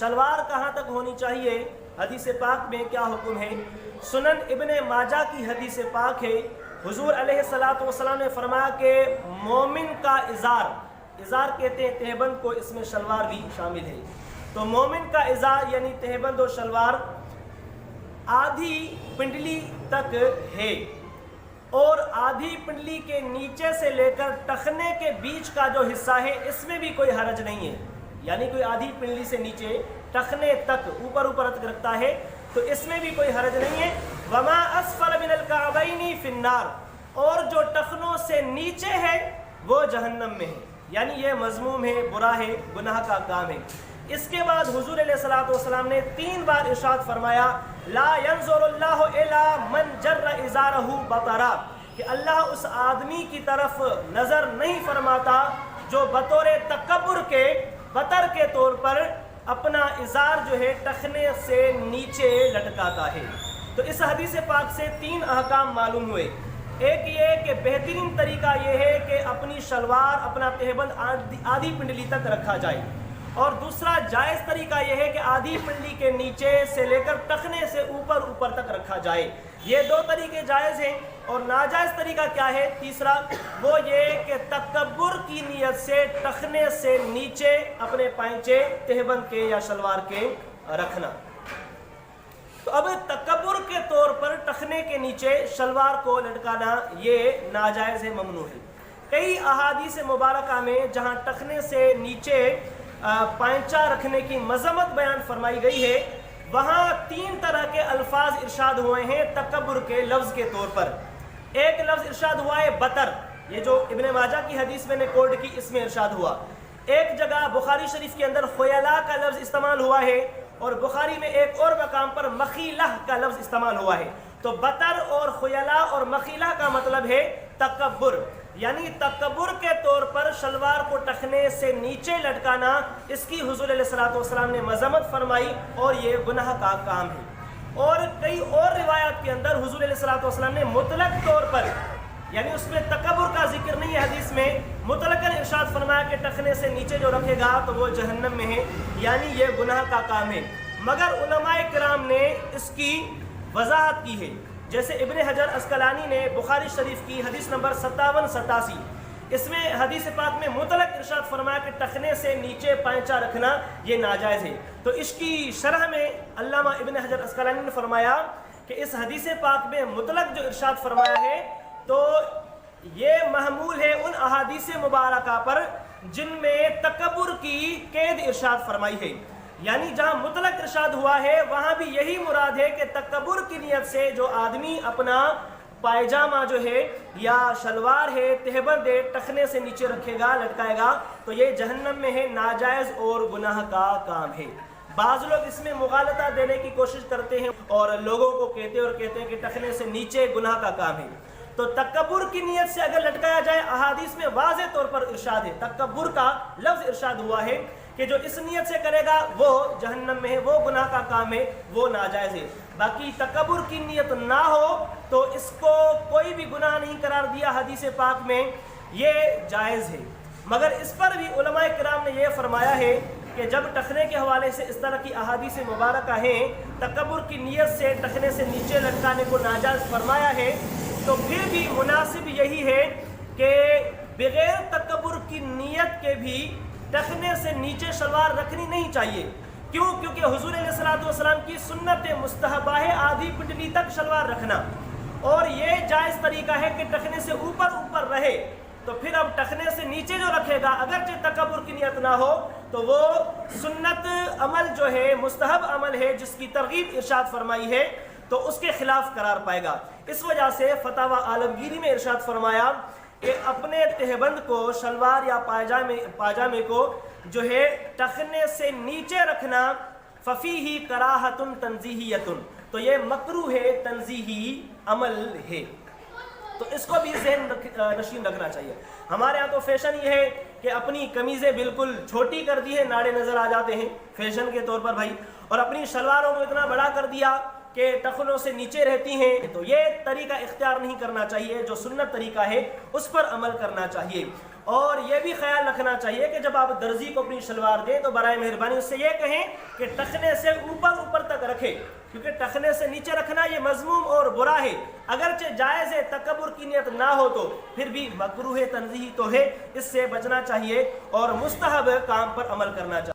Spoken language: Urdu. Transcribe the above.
شلوار کہاں تک ہونی چاہیے، حدیث پاک میں کیا حکم ہے؟ سنن ابن ماجہ کی حدیث پاک ہے، حضور علیہ الصلوۃ والسلام نے فرمایا کہ مومن کا ازار کہتے ہیں تہبند کو، اس میں شلوار بھی شامل ہے۔ تو مومن کا ازار یعنی تہبند و شلوار آدھی پنڈلی تک ہے، اور آدھی پنڈلی کے نیچے سے لے کر ٹخنے کے بیچ کا جو حصہ ہے اس میں بھی کوئی حرج نہیں ہے، یعنی کوئی آدھی پنڈلی سے نیچے ٹخنے تک اوپر تک رکھتا ہے تو اس میں بھی کوئی حرج نہیں ہے۔ وما اسفل من الکعبین فی النار، اور جو ٹخنوں سے نیچے ہے وہ جہنم میں ہے، یعنی یہ مذموم ہے، برا ہے، گناہ کا کام ہے۔ اس کے بعد حضور علیہ الصلوۃ والسلام نے 3 بار ارشاد فرمایا لا ينظر اللہ الی من جر ازارہ بطرا، کہ اللہ اس آدمی کی طرف نظر نہیں فرماتا جو بطور تکبر کے، بطر کے طور پر اپنا ازار جو ہے ٹخنے سے نیچے لٹکاتا ہے۔ تو اس حدیث پاک سے 3 احکام معلوم ہوئے۔ ایک یہ کہ بہترین طریقہ یہ ہے کہ اپنی شلوار، اپنا تہبند آدھی پنڈلی تک رکھا جائے، اور دوسرا جائز طریقہ یہ ہے کہ آدھی پنڈلی کے نیچے سے لے کر ٹخنے سے اوپر تک رکھا جائے۔ یہ 2 طریقے جائز ہیں، اور ناجائز طریقہ کیا ہے تیسرا، وہ یہ کہ تکبر کی نیت سے ٹخنے سے نیچے اپنے پائنچے تہبند کے یا شلوار کے رکھنا۔ تو اب تکبر کے طور پر ٹخنے کے نیچے شلوار کو لٹکانا یہ ناجائز ہے، ممنوع ہے۔ کئی احادیث مبارکہ میں جہاں ٹخنے سے نیچے پائنچہ رکھنے کی مذمت بیان فرمائی گئی ہے، وہاں 3 طرح کے الفاظ ارشاد ہوئے ہیں تکبر کے لفظ کے طور پر۔ ایک لفظ ارشاد ہوا ہے بطر، یہ جو ابن ماجہ کی حدیث میں نے کوٹ کی، اس میں ارشاد ہوا۔ ایک جگہ بخاری شریف کے اندر خیلاء کا لفظ استعمال ہوا ہے، اور بخاری میں ایک اور مقام پر مخیلہ کا لفظ استعمال ہوا ہے۔ تو بطر اور خیلاء اور مخیلہ کا مطلب ہے تکبر، یعنی تکبر کے طور پر شلوار کو ٹخنے سے نیچے لٹکانا، اس کی حضور علیہ الصلوۃ والسلام نے مذمت فرمائی، اور یہ گناہ کا کام ہے۔ اور کئی اور روایات کے اندر حضور علیہ الصلوۃ والسلام نے مطلق طور پر، یعنی اس میں تکبر کا ذکر نہیں ہے حدیث میں، مطلقاً ارشاد فرمایا کہ ٹخنے سے نیچے جو رکھے گا تو وہ جہنم میں ہے، یعنی یہ گناہ کا کام ہے۔ مگر علماء کرام نے اس کی وضاحت کی ہے، جیسے ابن حجر عسقلانی نے بخاری شریف کی حدیث نمبر 5787، اس میں حدیث پاک میں مطلق ارشاد فرمایا کہ ٹخنے سے نیچے پائنچہ رکھنا یہ ناجائز ہے۔ تو اس کی شرح میں علامہ ابن حجر عسقلانی نے فرمایا کہ اس حدیث پاک میں مطلق جو ارشاد فرمایا ہے تو یہ محمول ہے ان احادیث مبارکہ پر جن میں تکبر کی قید ارشاد فرمائی ہے، یعنی جہاں مطلق ارشاد ہوا ہے وہاں بھی یہی مراد ہے کہ تکبر کی نیت سے جو آدمی اپنا پائجامہ جو ہے یا شلوار ہے، تہبند ہے، ٹخنے سے نیچے رکھے گا، لٹکائے گا، تو یہ جہنم میں ہے، ناجائز اور گناہ کا کام ہے۔ بعض لوگ اس میں مغالطہ دینے کی کوشش کرتے ہیں اور لوگوں کو کہتے ہیں کہ ٹخنے سے نیچے گناہ کا کام ہے۔ تو تکبر کی نیت سے اگر لٹکایا جائے، احادیث میں واضح طور پر ارشاد ہے، تکبر کا لفظ ارشاد ہوا ہے کہ جو اس نیت سے کرے گا وہ جہنم میں ہے، وہ گناہ کا کام ہے، وہ ناجائز ہے۔ باقی تکبر کی نیت نہ ہو تو اس کو کوئی بھی گناہ نہیں قرار دیا حدیث پاک میں، یہ جائز ہے۔ مگر اس پر بھی علماء کرام نے یہ فرمایا ہے کہ جب ٹخنے کے حوالے سے اس طرح کی احادیث مبارکہ ہیں، تکبر کی نیت سے ٹخنے سے نیچے لٹکانے کو ناجائز فرمایا ہے، تو پھر بھی مناسب یہی ہے کہ بغیر تکبر کی نیت کے بھی ٹخنے سے نیچے شلوار رکھنی نہیں چاہیے۔ کیوں؟ کیونکہ حضور علیہ الصلوۃ والسلام کی سنت مستحبہ ہے آدھی پنڈلی تک شلوار رکھنا، اور یہ جائز طریقہ ہے کہ ٹخنے سے اوپر رہے۔ تو پھر اب ٹخنے سے نیچے جو رکھے گا اگرچہ تکبر کی نیت نہ ہو تو وہ سنت عمل جو ہے، مستحب عمل ہے جس کی ترغیب ارشاد فرمائی ہے، تو اس کے خلاف قرار پائے گا۔ اس وجہ سے فتاوی عالمگیری میں ارشاد فرمایا کہ اپنے تہبند کو، شلوار یا پاجامے کو جو ہے ٹخنے سے نیچے رکھنا ففیہ کراہۃ تنزیہیۃ، تو یہ مکروہ ہے، تنزیہی عمل ہے۔ تو اس کو بھی ذہن نشین رکھنا چاہیے۔ ہمارے ہاں تو فیشن یہ ہے کہ اپنی قمیضیں بالکل چھوٹی کر دی ہے، ناڑے نظر آ جاتے ہیں فیشن کے طور پر بھائی، اور اپنی شلواروں کو اتنا بڑا کر دیا کہ ٹخنوں سے نیچے رہتی ہیں۔ تو یہ طریقہ اختیار نہیں کرنا چاہیے، جو سنت طریقہ ہے اس پر عمل کرنا چاہیے۔ اور یہ بھی خیال رکھنا چاہیے کہ جب آپ درزی کو اپنی شلوار دیں تو برائے مہربانی اس سے یہ کہیں کہ ٹخنے سے اوپر تک رکھے، کیونکہ ٹخنے سے نیچے رکھنا یہ مذموم اور برا ہے، اگرچہ جائز ہے، تکبر کی نیت نہ ہو تو پھر بھی مکروہ تنزیہی تو ہے، اس سے بچنا چاہیے اور مستحب کام پر عمل کرنا چاہیے۔